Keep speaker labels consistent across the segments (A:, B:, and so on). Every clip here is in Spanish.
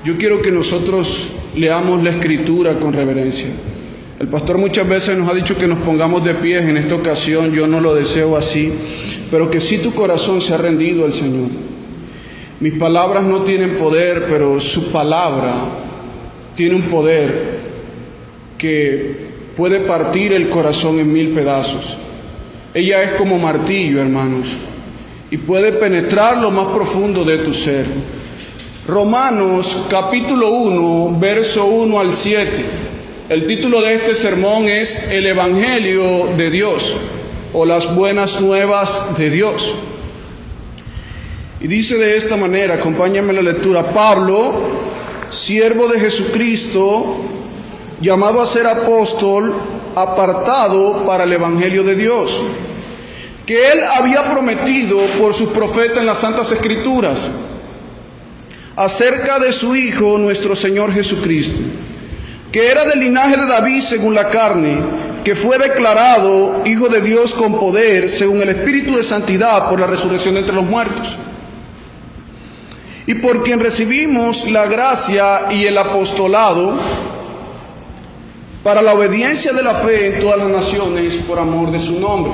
A: yo quiero que nosotros leamos la Escritura con reverencia. El pastor muchas veces nos ha dicho que nos pongamos de pie. En esta ocasión yo no lo deseo así, pero que sí tu corazón se ha rendido al Señor. Mis palabras no tienen poder, pero su palabra tiene un poder que puede partir el corazón en 1000 pedazos. Ella es como martillo, hermanos, y puede penetrar lo más profundo de tu ser. Romanos capítulo 1, verso 1 al 7. El título de este sermón es El Evangelio de Dios, o las buenas nuevas de Dios. Y dice de esta manera, acompáñenme en la lectura: Pablo, siervo de Jesucristo, llamado a ser apóstol, apartado para el Evangelio de Dios, que él había prometido por sus profetas en las Santas Escrituras, acerca de su Hijo, nuestro Señor Jesucristo, que era del linaje de David según la carne, que fue declarado Hijo de Dios con poder, según el Espíritu de Santidad, por la resurrección de entre los muertos, y por quien recibimos la gracia y el apostolado para la obediencia de la fe en todas las naciones, por amor de su nombre,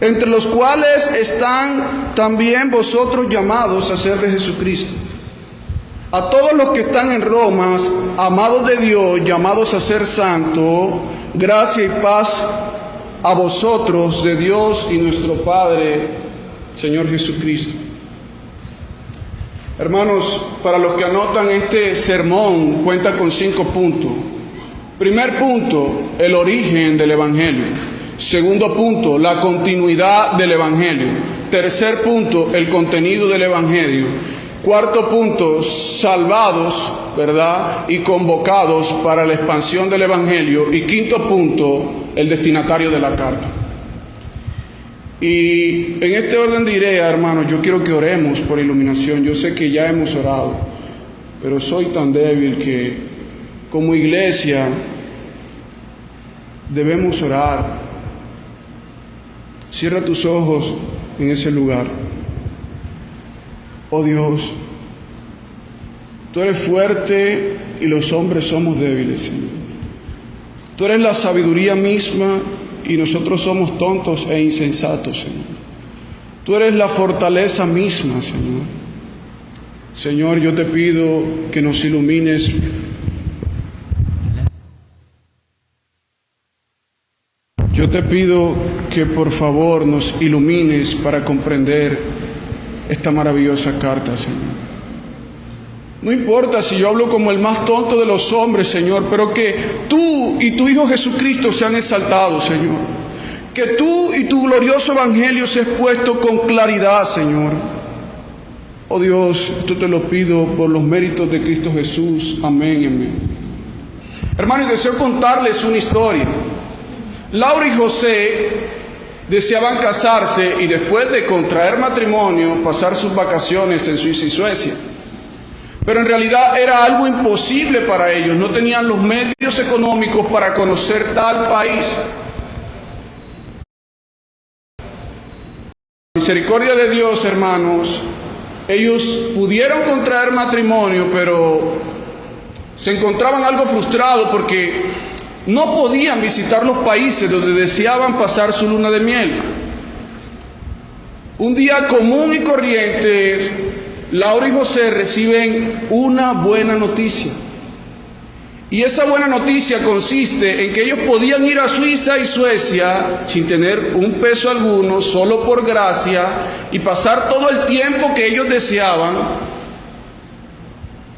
A: entre los cuales están también vosotros llamados a ser de Jesucristo. A todos los que están en Roma, amados de Dios, llamados a ser santos, gracia y paz a vosotros de Dios y nuestro Padre, Señor Jesucristo. Hermanos, para los que anotan, este sermón cuenta con 5 puntos. Primer punto, el origen del Evangelio. Segundo punto, la continuidad del Evangelio. Tercer punto, el contenido del Evangelio. Cuarto punto, salvados, ¿verdad?, y convocados para la expansión del Evangelio. Y quinto punto, el destinatario de la carta. Y en este orden de ideas, hermanos, yo quiero que oremos por iluminación. Yo sé que ya hemos orado, pero soy tan débil que como iglesia debemos orar. Cierra tus ojos en ese lugar. Oh Dios, tú eres fuerte y los hombres somos débiles, Señor. Tú eres la sabiduría misma y nosotros somos tontos e insensatos, Señor. Tú eres la fortaleza misma, Señor. Señor, yo te pido que nos ilumines. Yo te pido que por favor nos ilumines para comprender esta maravillosa carta, Señor. No importa si yo hablo como el más tonto de los hombres, Señor, pero que tú y tu Hijo Jesucristo sean exaltados, Señor. Que tú y tu glorioso Evangelio sea expuesto con claridad, Señor. Oh Dios, esto te lo pido por los méritos de Cristo Jesús. Amén, amén. Hermanos, deseo contarles una historia. Laura y José deseaban casarse y después de contraer matrimonio pasar sus vacaciones en Suiza y Suecia. Pero en realidad era algo imposible para ellos. No tenían los medios económicos para conocer tal país. Misericordia de Dios, hermanos, ellos pudieron contraer matrimonio, pero se encontraban algo frustrados porque no podían visitar los países donde deseaban pasar su luna de miel. Un día común y corriente, Laura y José reciben una buena noticia. Y esa buena noticia consiste en que ellos podían ir a Suiza y Suecia sin tener un peso alguno, solo por gracia, y pasar todo el tiempo que ellos deseaban.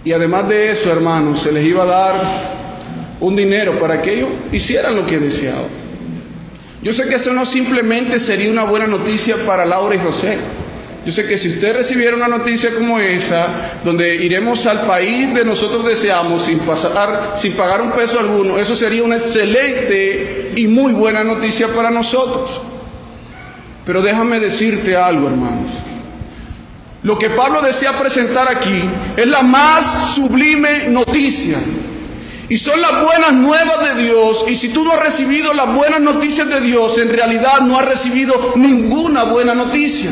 A: Y además de eso, hermanos, se les iba a dar un dinero para que ellos hicieran lo que deseaban. Yo sé que eso no simplemente sería una buena noticia para Laura y José. Yo sé que si usted recibiera una noticia como esa, donde iremos al país de nosotros deseamos sin pagar un peso alguno, eso sería una excelente y muy buena noticia para nosotros. Pero déjame decirte algo, hermanos. Lo que Pablo desea presentar aquí es la más sublime noticia. Y son las buenas nuevas de Dios. Y si tú no has recibido las buenas noticias de Dios, en realidad no has recibido ninguna buena noticia.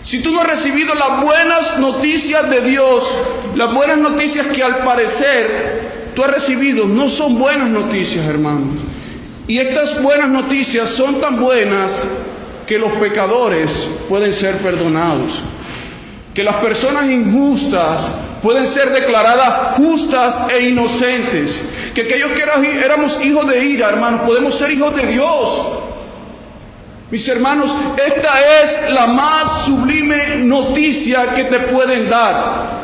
A: Si tú no has recibido las buenas noticias de Dios, las buenas noticias que al parecer tú has recibido, no son buenas noticias, hermanos. Y estas buenas noticias son tan buenas que los pecadores pueden ser perdonados, que las personas injustas pueden ser declaradas justas e inocentes, que aquellos que éramos hijos de ira, hermanos, podemos ser hijos de Dios. Mis hermanos, esta es la más sublime noticia que te pueden dar.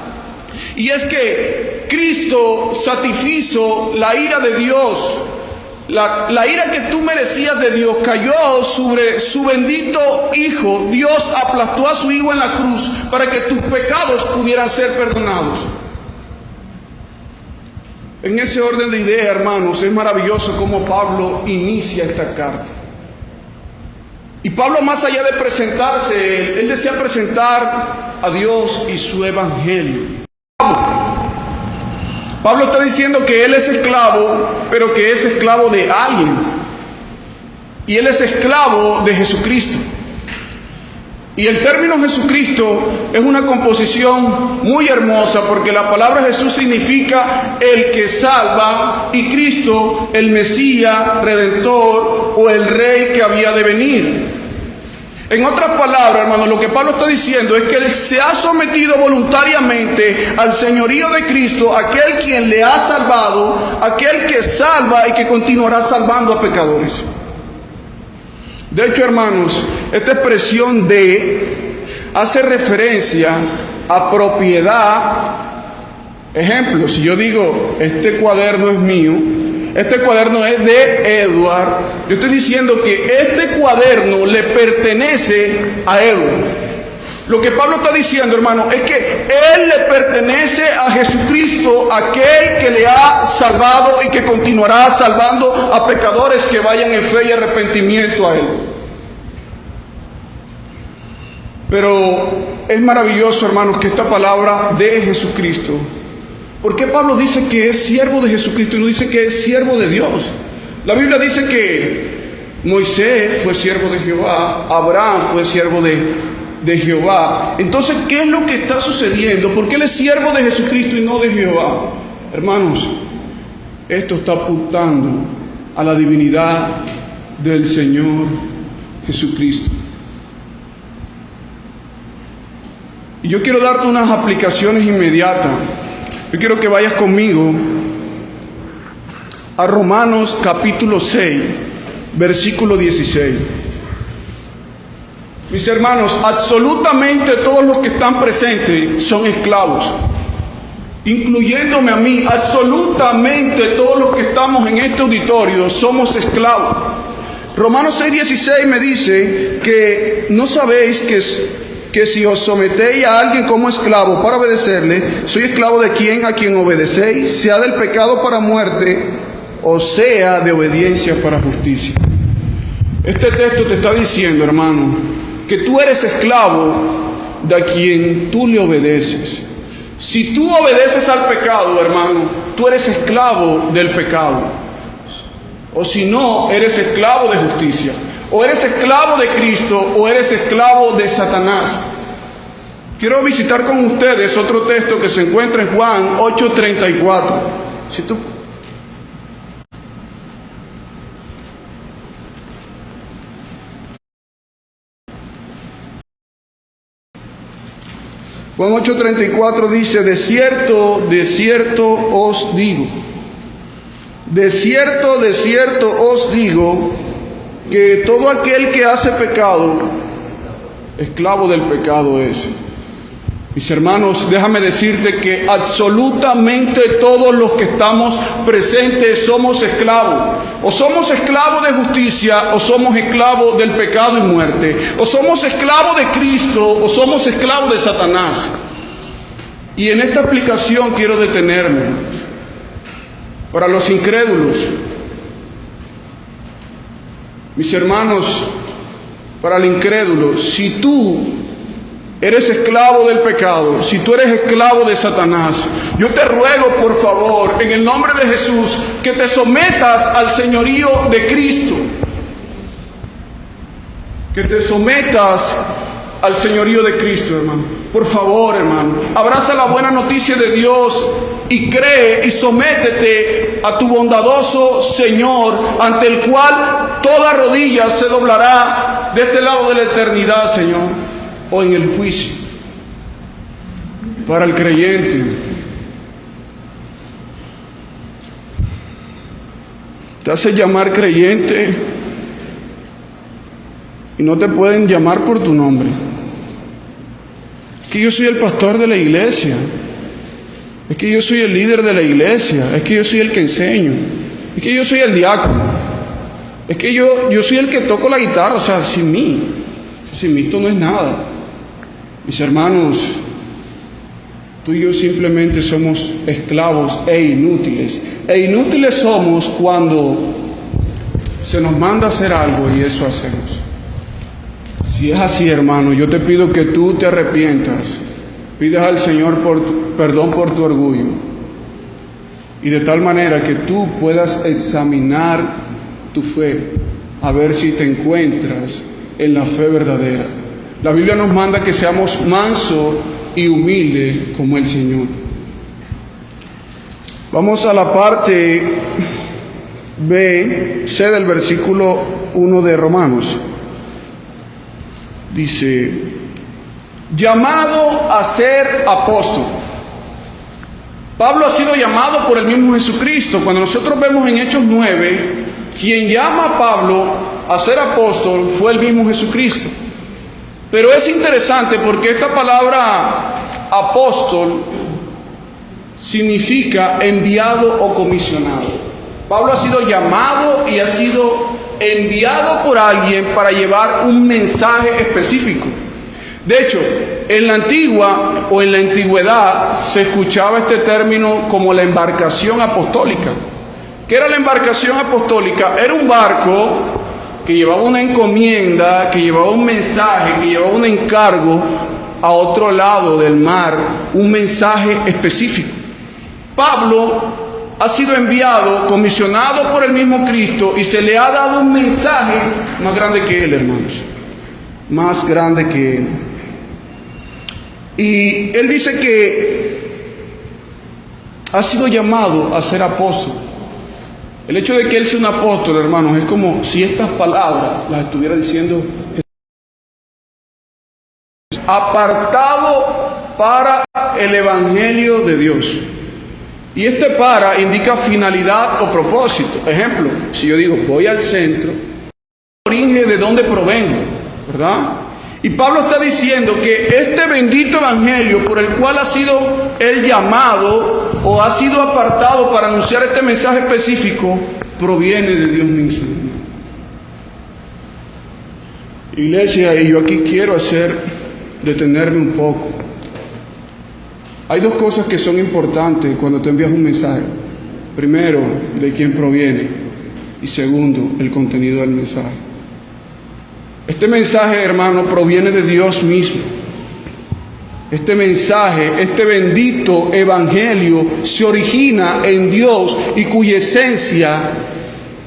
A: Y es que Cristo satisfizo la ira de Dios. La ira que tú merecías de Dios cayó sobre su bendito Hijo. Dios aplastó a su Hijo en la cruz para que tus pecados pudieran ser perdonados. En ese orden de ideas, hermanos, es maravilloso cómo Pablo inicia esta carta. Y Pablo, más allá de presentarse, él desea presentar a Dios y su evangelio. Pablo está diciendo que él es esclavo, pero que es esclavo de alguien. Y él es esclavo de Jesucristo. Y el término Jesucristo es una composición muy hermosa, porque la palabra Jesús significa el que salva, y Cristo el Mesías, Redentor o el Rey que había de venir. En otras palabras, hermanos, lo que Pablo está diciendo es que él se ha sometido voluntariamente al señorío de Cristo, aquel quien le ha salvado, aquel que salva y que continuará salvando a pecadores. De hecho, hermanos, esta expresión de hace referencia a propiedad. Ejemplo, si yo digo, este cuaderno es mío, este cuaderno es de Edward, yo estoy diciendo que este cuaderno le pertenece a Edward. Lo que Pablo está diciendo, hermano, es que él le pertenece a Jesucristo, aquel que le ha salvado y que continuará salvando a pecadores que vayan en fe y arrepentimiento a él. Pero es maravilloso, hermanos, que esta palabra de Jesucristo, ¿por qué Pablo dice que es siervo de Jesucristo y no dice que es siervo de Dios? La Biblia dice que Moisés fue siervo de Jehová, Abraham fue siervo de Jehová. Entonces, ¿qué es lo que está sucediendo? ¿Por qué él es siervo de Jesucristo y no de Jehová? Hermanos, esto está apuntando a la divinidad del Señor Jesucristo. Y yo quiero darte unas aplicaciones inmediatas. Yo quiero que vayas conmigo a Romanos capítulo 6, versículo 16. Mis hermanos, absolutamente todos los que están presentes son esclavos, incluyéndome a mí. Absolutamente todos los que estamos en este auditorio somos esclavos. Romanos 6:16 me dice que no sabéis que si os sometéis a alguien como esclavo para obedecerle, soy esclavo de quien a quien obedecéis, sea del pecado para muerte o sea de obediencia para justicia. Este texto te está diciendo, hermano, que tú eres esclavo de a quien tú le obedeces. Si tú obedeces al pecado, hermano, tú eres esclavo del pecado. O si no, eres esclavo de justicia. O eres esclavo de Cristo o eres esclavo de Satanás. Quiero visitar con ustedes otro texto que se encuentra en Juan 8:34. Juan 8:34 dice: de cierto os digo, de cierto os digo, que todo aquel que hace pecado, esclavo del pecado es. Mis hermanos, déjame decirte que absolutamente todos los que estamos presentes somos esclavos. O somos esclavos de justicia, o somos esclavos del pecado y muerte. O somos esclavos de Cristo, o somos esclavos de Satanás. Y en esta aplicación quiero detenerme. Para los incrédulos, mis hermanos, para el incrédulo, si tú eres esclavo del pecado, si tú eres esclavo de Satanás, yo te ruego, por favor, en el nombre de Jesús, que te sometas al señorío de Cristo, que te sometas al señorío de Cristo, hermano. Por favor, hermano, abraza la buena noticia de Dios y cree y sométete a tu bondadoso Señor, ante el cual toda rodilla se doblará de este lado de la eternidad, Señor, o en el juicio. Para el creyente, te hace llamar creyente y no te pueden llamar por tu nombre. Es que yo soy el pastor de la iglesia, es que yo soy el líder de la iglesia, es que yo soy el que enseño, es que yo soy el diácono, es que yo soy el que toco la guitarra. O sea, sin mí esto no es nada. Mis hermanos, tú y yo simplemente somos esclavos e inútiles. E inútiles somos cuando se nos manda a hacer algo y eso hacemos. Si es así, hermano, yo te pido que tú te arrepientas, pidas al Señor perdón por tu orgullo, y de tal manera que tú puedas examinar tu fe, a ver si te encuentras en la fe verdadera. La Biblia nos manda que seamos mansos y humildes como el Señor. Vamos a la parte C del versículo 1 de Romanos. Dice: llamado a ser apóstol. Pablo ha sido llamado por el mismo Jesucristo. Cuando nosotros vemos en Hechos 9, quien llama a Pablo a ser apóstol fue el mismo Jesucristo. Pero es interesante porque esta palabra apóstol significa enviado o comisionado. Pablo ha sido llamado y ha sido enviado por alguien para llevar un mensaje específico. De hecho, en la antigüedad se escuchaba este término como la embarcación apostólica. ¿Qué era la embarcación apostólica? Era un barco que llevaba una encomienda, que llevaba un mensaje, que llevaba un encargo a otro lado del mar, un mensaje específico. Pablo ha sido enviado, comisionado por el mismo Cristo, y se le ha dado un mensaje más grande que él, hermanos. Más grande que él. Y él dice que ha sido llamado a ser apóstol. El hecho de que él sea un apóstol, hermanos, es como si estas palabras las estuviera diciendo Jesús. Apartado para el Evangelio de Dios. Y este para indica finalidad o propósito. Ejemplo, si yo digo voy al centro, origen de dónde provengo, ¿verdad? Y Pablo está diciendo que este bendito evangelio por el cual ha sido él llamado o ha sido apartado para anunciar este mensaje específico proviene de Dios mismo. Iglesia, y yo aquí quiero detenerme un poco. Hay dos cosas que son importantes cuando te envías un mensaje. Primero, de quién proviene, y segundo, el contenido del mensaje. Este mensaje, hermano, proviene de Dios mismo. Este mensaje, este bendito evangelio se origina en Dios y cuya esencia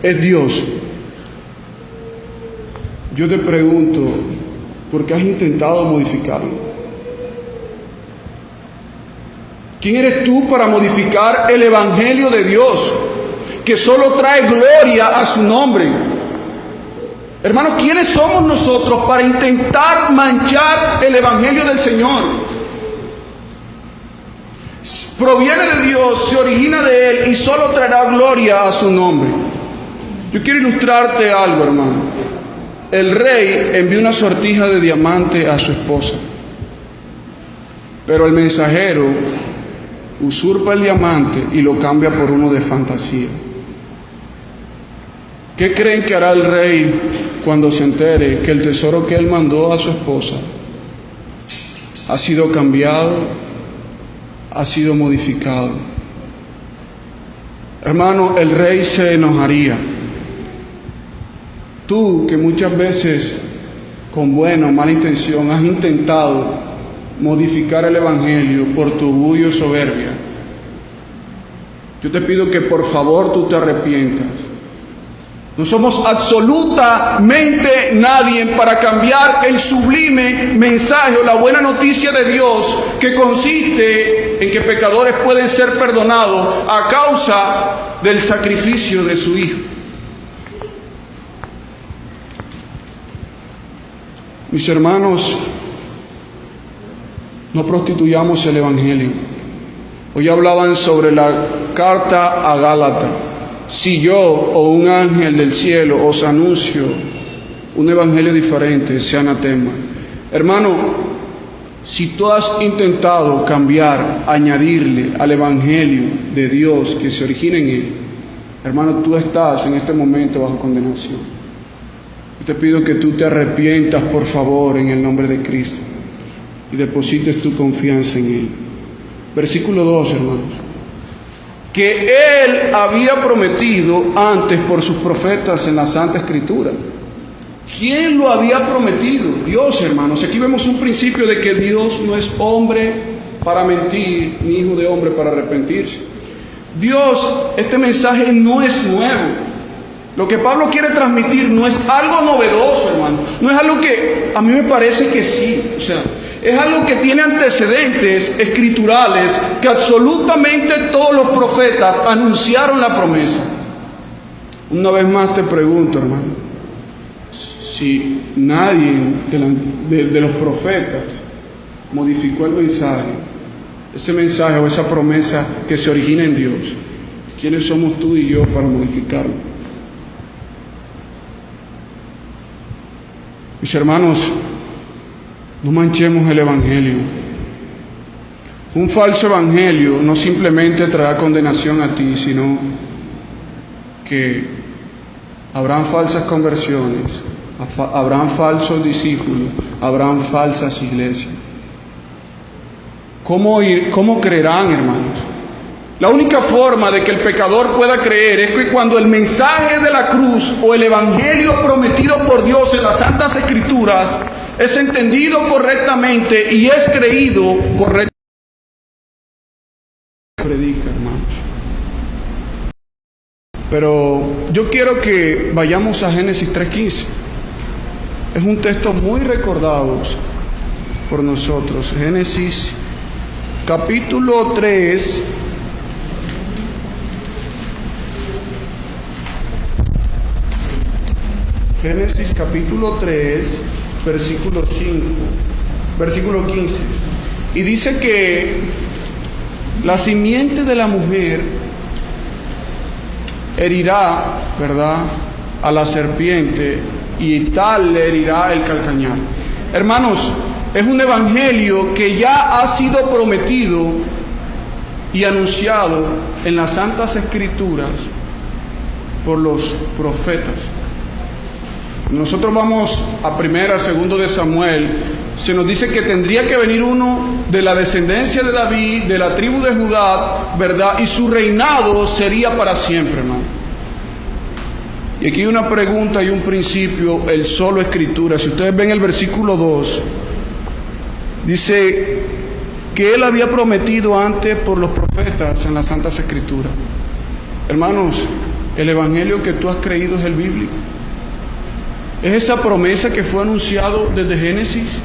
A: es Dios. Yo te pregunto, ¿por qué has intentado modificarlo? ¿Quién eres tú para modificar el evangelio de Dios, que solo trae gloria a su nombre? Hermanos, ¿quiénes somos nosotros para intentar manchar el evangelio del Señor? Proviene de Dios, se origina de Él y solo traerá gloria a su nombre. Yo quiero ilustrarte algo, hermano. El rey envió una sortija de diamante a su esposa, pero el mensajero usurpa el diamante y lo cambia por uno de fantasía. ¿Qué creen que hará el rey cuando se entere que el tesoro que él mandó a su esposa ha sido cambiado, ha sido modificado? Hermano, el rey se enojaría. Tú, que muchas veces con buena o mala intención has intentado modificar el evangelio por tu orgullo y soberbia, yo te pido que por favor tú te arrepientas No somos absolutamente nadie para cambiar el sublime mensaje o la buena noticia de Dios, que consiste en que pecadores pueden ser perdonados a causa del sacrificio de su Hijo. Mis hermanos, no prostituyamos el Evangelio. Hoy hablaban sobre la carta a Gálatas. Si yo o un ángel del cielo os anuncio un evangelio diferente, sea anatema. Hermano, si tú has intentado cambiar, añadirle al evangelio de Dios que se origina en Él, hermano, tú estás en este momento bajo condenación. Yo te pido que tú te arrepientas, por favor, en el nombre de Cristo, y deposites tu confianza en Él. Versículo 2, hermanos. Que Él había prometido antes por sus profetas en la Santa Escritura. ¿Quién lo había prometido? Dios, hermanos. Aquí vemos un principio de que Dios no es hombre para mentir, ni hijo de hombre para arrepentirse. Dios, este mensaje no es nuevo. Lo que Pablo quiere transmitir no es algo novedoso, hermano. No es algo que a mí me parece que sí. O sea, es algo que tiene antecedentes escriturales, que absolutamente todos los profetas anunciaron la promesa. Una vez más te pregunto, hermano, si nadie de los profetas modificó el mensaje, ese mensaje o esa promesa que se origina en Dios, ¿quiénes somos tú y yo para modificarlo? Mis hermanos, no manchemos el Evangelio. Un falso Evangelio no simplemente traerá condenación a ti, sino que habrán falsas conversiones, habrán falsos discípulos, habrán falsas iglesias. ¿Cómo creerán, hermanos? La única forma de que el pecador pueda creer es que cuando el mensaje de la cruz o el Evangelio prometido por Dios en las Santas Escrituras es entendido correctamente y es creído correctamente. Predica, hermanos. Pero yo quiero que vayamos a Génesis 3:15. Es un texto muy recordado por nosotros. Génesis capítulo 3. Génesis capítulo 3, versículo 15. Y dice que la simiente de la mujer herirá, ¿verdad?, a la serpiente, y tal le herirá el calcañar. Hermanos, es un evangelio que ya ha sido prometido y anunciado en las Santas Escrituras por los profetas. Nosotros vamos a 2 de Samuel, se nos dice que tendría que venir uno de la descendencia de David, de la tribu de Judá, ¿verdad? Y su reinado sería para siempre, hermano. Y aquí hay una pregunta y un principio, el solo Escritura. Si ustedes ven el versículo 2, dice que Él había prometido antes por los profetas en las Santas Escrituras. Hermanos, el evangelio que tú has creído es el bíblico. ¿Es esa promesa que fue anunciado desde Génesis?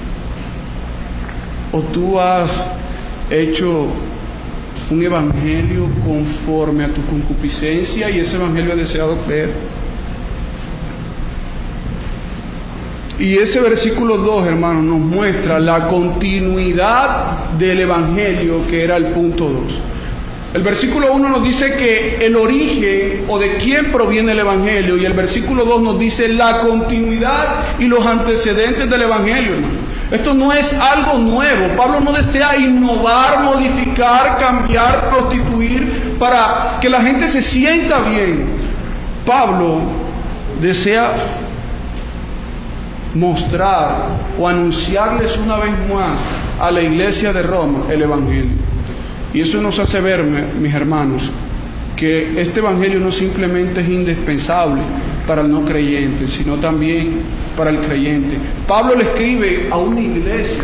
A: ¿O tú has hecho un evangelio conforme a tu concupiscencia y ese evangelio has deseado creer? Y ese versículo 2, hermanos, nos muestra la continuidad del evangelio, que era el punto 2. El versículo 1 nos dice que el origen o de quién proviene el evangelio, y el versículo 2 nos dice la continuidad y los antecedentes del evangelio, hermano. Esto no es algo nuevo. Pablo no desea innovar, modificar, cambiar, prostituir para que la gente se sienta bien. Pablo desea mostrar o anunciarles una vez más a la iglesia de Roma el evangelio. Y eso nos hace ver, mis hermanos, que este evangelio no simplemente es indispensable para el no creyente, sino también para el creyente. Pablo le escribe a una iglesia,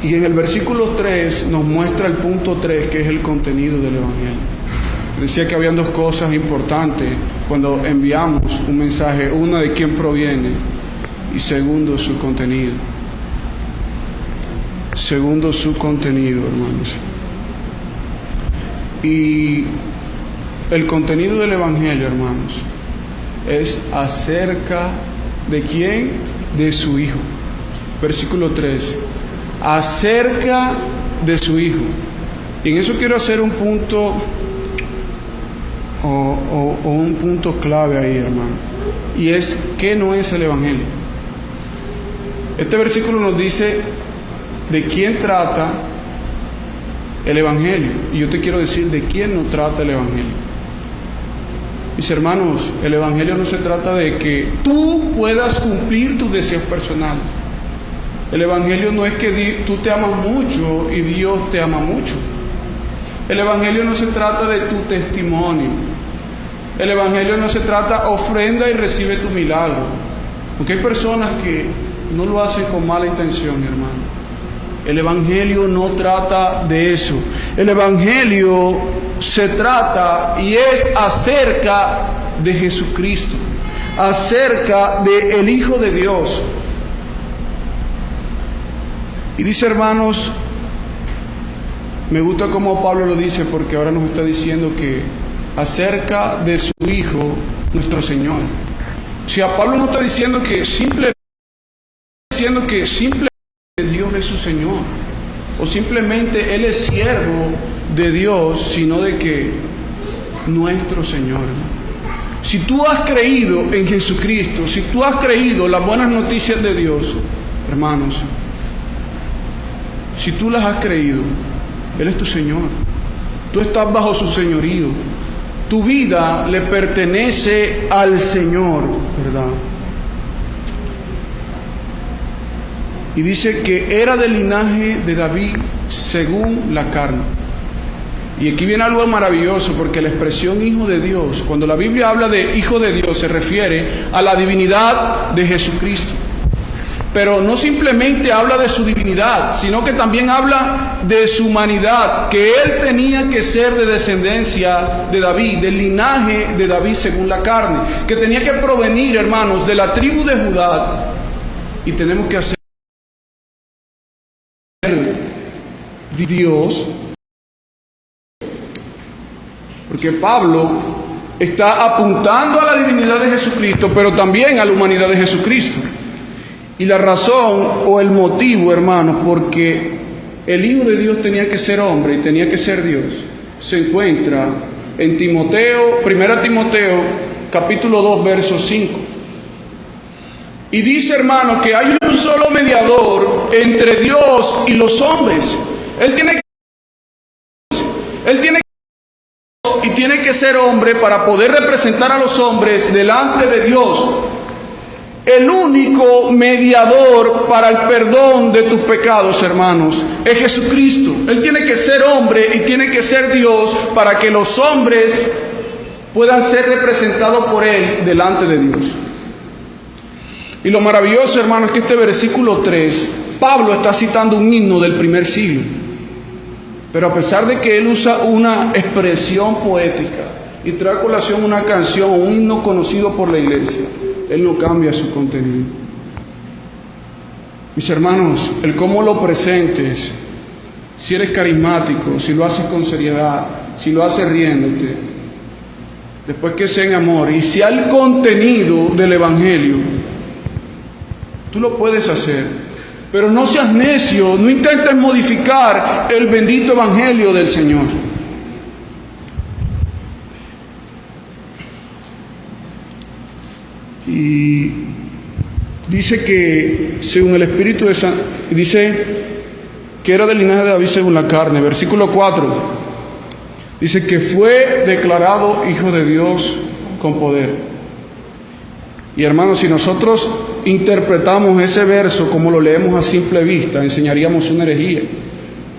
A: y en el versículo 3 nos muestra el punto 3, que es el contenido del evangelio. Decía que habían dos cosas importantes cuando enviamos un mensaje: una, de quién proviene, y segundo, su contenido. Segundo, su contenido, hermanos. Y el contenido del Evangelio, hermanos, es acerca de quién, de su Hijo. Versículo 3, acerca de su Hijo. Y en eso quiero hacer un punto o un punto clave ahí, hermano, y es: ¿qué no es el Evangelio? Este versículo nos dice de quién trata el Evangelio, y yo te quiero decir de quién no trata el Evangelio. Mis hermanos, el Evangelio no se trata de que tú puedas cumplir tus deseos personales. El Evangelio no es que tú te amas mucho y Dios te ama mucho. El Evangelio no se trata de tu testimonio. El Evangelio no se trata ofrenda y recibe tu milagro. Porque hay personas que no lo hacen con mala intención, hermano. El Evangelio no trata de eso. El Evangelio se trata y es acerca de Jesucristo, acerca del Hijo de Dios. Y dice, hermanos, me gusta como Pablo lo dice, porque ahora nos está diciendo que acerca de su Hijo, nuestro Señor. O sea, Pablo no está diciendo que simplemente Dios es su Señor, o simplemente Él es siervo de Dios, sino de que nuestro Señor. Si tú has creído en Jesucristo, si tú has creído las buenas noticias de Dios, hermanos, si tú las has creído, Él es tu Señor. Tú estás bajo su señorío. Tu vida le pertenece al Señor, ¿verdad? Y dice que era del linaje de David según la carne. Y aquí viene algo maravilloso, porque la expresión Hijo de Dios, cuando la Biblia habla de Hijo de Dios, se refiere a la divinidad de Jesucristo. Pero no simplemente habla de su divinidad, sino que también habla de su humanidad, que Él tenía que ser de descendencia de David, del linaje de David según la carne, que tenía que provenir, hermanos, de la tribu de Judá. Y tenemos que hacer Dios, porque Pablo está apuntando a la divinidad de Jesucristo, pero también a la humanidad de Jesucristo. Y la razón o el motivo, hermanos, porque el Hijo de Dios tenía que ser hombre y tenía que ser Dios, se encuentra en Timoteo, 1 Timoteo, capítulo 2, verso 5. Y dice, hermanos, que hay un solo mediador entre Dios y los hombres. Él tiene que ser hombre para poder representar a los hombres delante de Dios. El único mediador para el perdón de tus pecados, hermanos, es Jesucristo. Él tiene que ser hombre y tiene que ser Dios para que los hombres puedan ser representados por Él delante de Dios. Y lo maravilloso, hermanos, es que este versículo 3, Pablo está citando un himno del primer siglo. Pero a pesar de que él usa una expresión poética y trae a colación una canción o un himno conocido por la iglesia, él no cambia su contenido. Mis hermanos, el cómo lo presentes, si eres carismático, si lo haces con seriedad, si lo haces riéndote, después que sea en amor, y si hay el contenido del Evangelio, tú lo puedes hacer. Pero no seas necio, no intentes modificar el bendito Evangelio del Señor. Y dice que según el Espíritu de San, dice que era del linaje de David según la carne. Versículo 4 dice que fue declarado Hijo de Dios con poder. Y hermanos, si nosotros interpretamos ese verso como lo leemos a simple vista, enseñaríamos una herejía.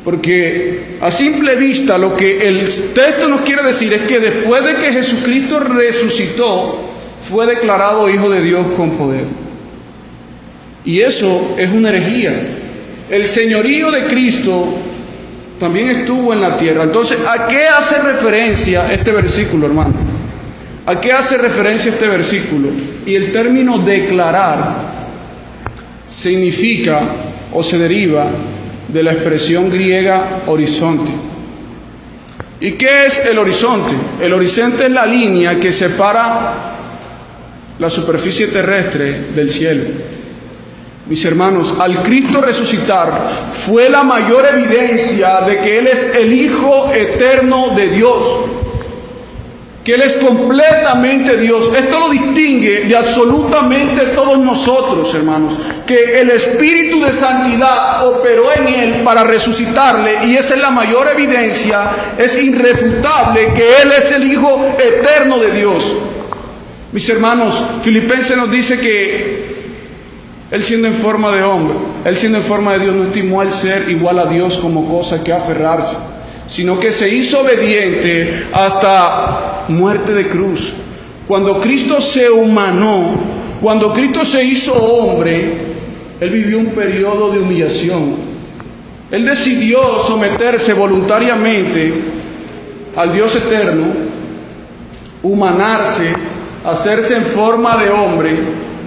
A: Porque a simple vista lo que el texto nos quiere decir es que después de que Jesucristo resucitó, fue declarado Hijo de Dios con poder. Y eso es una herejía. El señorío de Cristo también estuvo en la tierra. Entonces, ¿a qué hace referencia este versículo, hermano? ¿A qué hace referencia este versículo? Y el término declarar significa o se deriva de la expresión griega horizonte. ¿Y qué es el horizonte? El horizonte es la línea que separa la superficie terrestre del cielo. Mis hermanos, al Cristo resucitar fue la mayor evidencia de que Él es el Hijo eterno de Dios, que Él es completamente Dios. Esto lo distingue de absolutamente todos nosotros, hermanos, que el Espíritu de Santidad operó en Él para resucitarle, y esa es la mayor evidencia, es irrefutable que Él es el Hijo eterno de Dios. Mis hermanos, Filipenses nos dice que Él, siendo en forma de hombre, Él siendo en forma de Dios, no estimó el ser igual a Dios como cosa que aferrarse, sino que se hizo obediente hasta muerte de cruz. Cuando Cristo se humanó, cuando Cristo se hizo hombre, Él vivió un periodo de humillación. Él decidió someterse voluntariamente al Dios eterno, humanarse, hacerse en forma de hombre,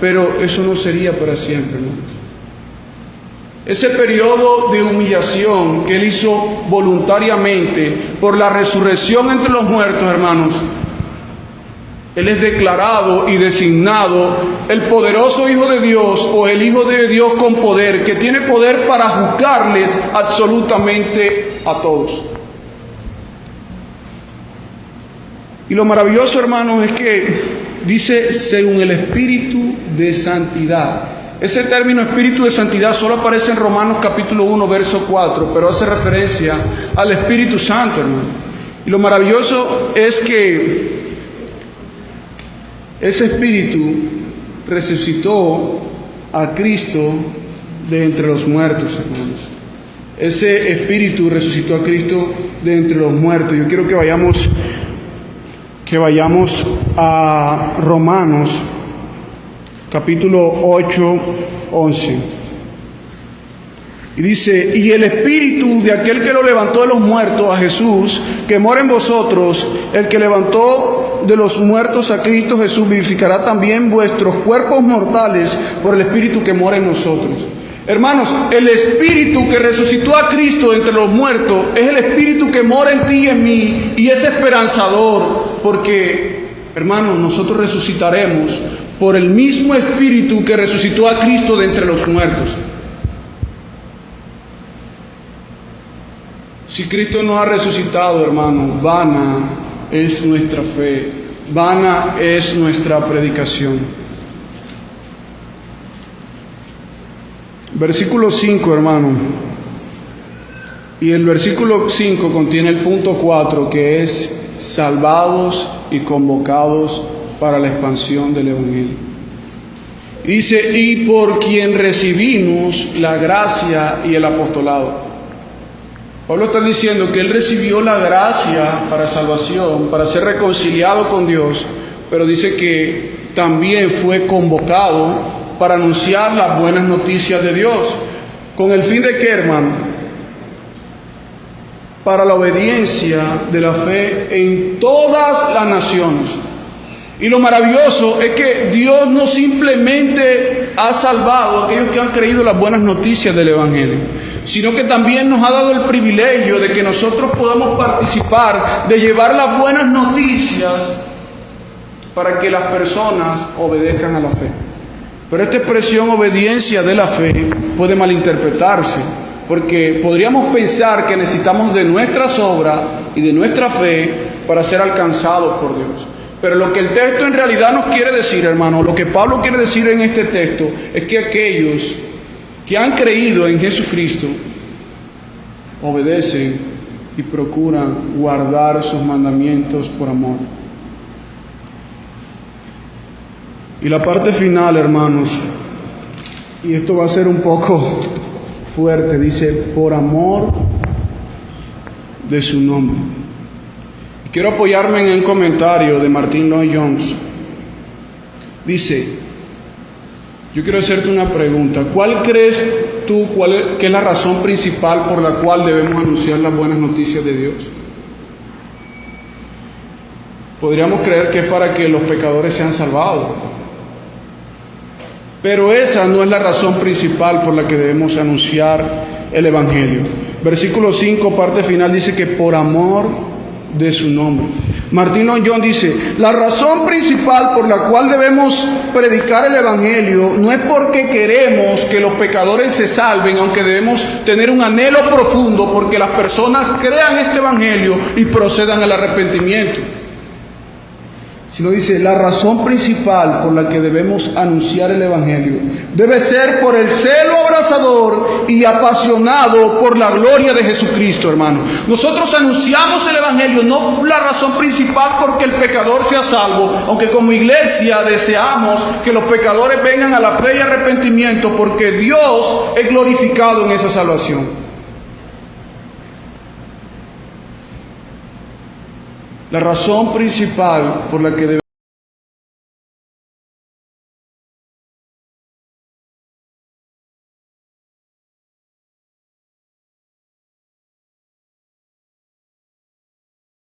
A: pero eso no sería para siempre, hermanos. Ese periodo de humillación que Él hizo voluntariamente por la resurrección entre los muertos, hermanos, Él es declarado y designado el poderoso Hijo de Dios, o el Hijo de Dios con poder, que tiene poder para juzgarles absolutamente a todos. Y lo maravilloso, hermanos, es que dice según el Espíritu de Santidad. Ese término Espíritu de Santidad solo aparece en Romanos capítulo 1, verso 4, pero hace referencia al Espíritu Santo, hermano. Y lo maravilloso es que ese Espíritu resucitó a Cristo de entre los muertos, hermanos. Ese Espíritu resucitó a Cristo de entre los muertos. Yo quiero que vayamos a Romanos capítulo 8, 11. Y dice: y el Espíritu de aquel que lo levantó de los muertos, a Jesús, que mora en vosotros, el que levantó de los muertos a Cristo Jesús, vivificará también vuestros cuerpos mortales por el Espíritu que mora en nosotros. Hermanos, el Espíritu que resucitó a Cristo de entre los muertos es el Espíritu que mora en ti y en mí, y es esperanzador, porque, hermanos, nosotros resucitaremos por el mismo Espíritu que resucitó a Cristo de entre los muertos. Si Cristo no ha resucitado, hermano, vana es nuestra fe, vana es nuestra predicación. Versículo 5, hermano. Y el versículo 5 contiene el punto 4, que es salvados y convocados para la expansión del Evangelio. Dice: y por quien recibimos la gracia y el apostolado. Pablo está diciendo que él recibió la gracia para salvación, para ser reconciliado con Dios, pero dice que también fue convocado para anunciar las buenas noticias de Dios. ¿Con el fin de qué, hermano? Para la obediencia de la fe en todas las naciones. Y lo maravilloso es que Dios no simplemente ha salvado a aquellos que han creído las buenas noticias del Evangelio, sino que también nos ha dado el privilegio de que nosotros podamos participar, de llevar las buenas noticias para que las personas obedezcan a la fe. Pero esta expresión obediencia de la fe puede malinterpretarse, porque podríamos pensar que necesitamos de nuestras obras y de nuestra fe para ser alcanzados por Dios. Pero lo que el texto en realidad nos quiere decir, hermano, lo que Pablo quiere decir en este texto, es que aquellos que han creído en Jesucristo obedecen y procuran guardar sus mandamientos por amor. Y la parte final, hermanos, y esto va a ser un poco fuerte, dice: por amor de su nombre. Quiero apoyarme en el comentario de Martin Lloyd-Jones. Dice: yo quiero hacerte una pregunta. ¿Cuál crees tú qué es la razón principal por la cual debemos anunciar las buenas noticias de Dios? Podríamos creer que es para que los pecadores sean salvados, pero esa no es la razón principal por la que debemos anunciar el Evangelio. Versículo 5, parte final, dice que por amor de su nombre. Martín Lloyd dice, la razón principal por la cual debemos predicar el Evangelio no es porque queremos que los pecadores se salven, aunque debemos tener un anhelo profundo porque las personas crean este Evangelio y procedan al arrepentimiento. Sino dice, la razón principal por la que debemos anunciar el Evangelio debe ser por el celo abrasador y apasionado por la gloria de Jesucristo, hermano. Nosotros anunciamos el Evangelio, no la razón principal porque el pecador sea salvo, aunque como iglesia deseamos que los pecadores vengan a la fe y arrepentimiento, porque Dios es glorificado en esa salvación. La razón principal por la que debemos